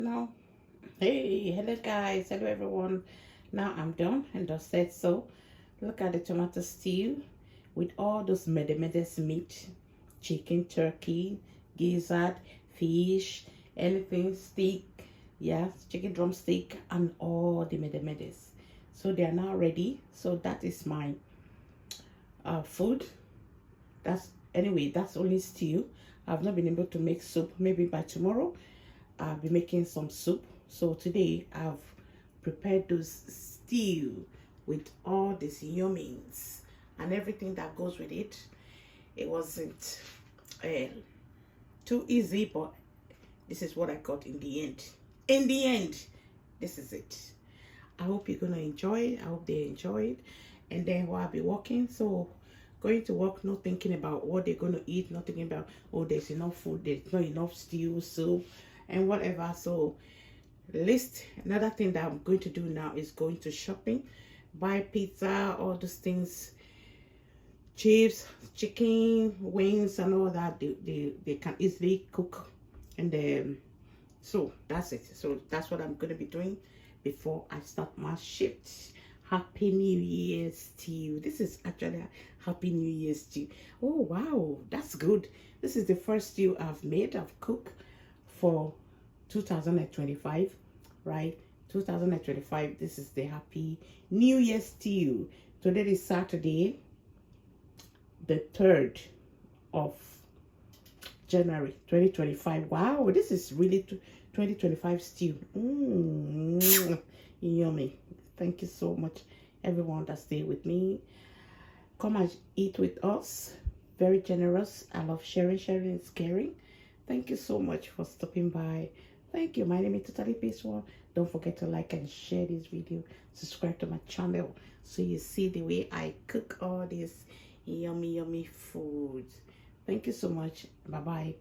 Now, hey, hello guys, hello everyone. Now I'm done and just said so. Look at the tomato stew with all those medes meat, chicken, turkey, gizzard, fish, anything, steak, yeah, chicken drumstick, and all the medes. So they are now ready. So that is my food. That's only stew. I've not been able to make soup. Maybe by tomorrow I'll be making some soup. So today I've prepared those stew with all these yummings and everything that goes with it. It wasn't too easy, but this is what I got in the end. In the end, this is it. I hope you're gonna enjoy it. I hope they enjoy it. And then while I'll be working, so going to work, not thinking about what they're gonna eat, not thinking about, oh, there's enough food, there's not enough stew, soup, and whatever. So another thing that I'm going to do now is going to shopping, buy pizza, all those things, chips, chicken wings, and all that. They can easily cook. And then so that's it. So that's what I'm going to be doing before I start my shift. Happy New Year's to you. This is actually a Happy New Year's to you. Oh wow, that's good. This is the first stew I've made, I've cooked for 2025, right? 2025. This is the Happy New Year's stew. Today is Saturday, the 3rd of January 2025. Wow, this is really 2025 stew. Yummy. Thank you so much, everyone that stay with me. Come and eat with us. Very generous. I love sharing. Sharing is caring. Thank you so much for stopping by. Thank you. My name is Totally Peaceful. Don't forget to like and share this video. Subscribe to my channel so you see the way I cook all this yummy food. Thank you so much. Bye bye.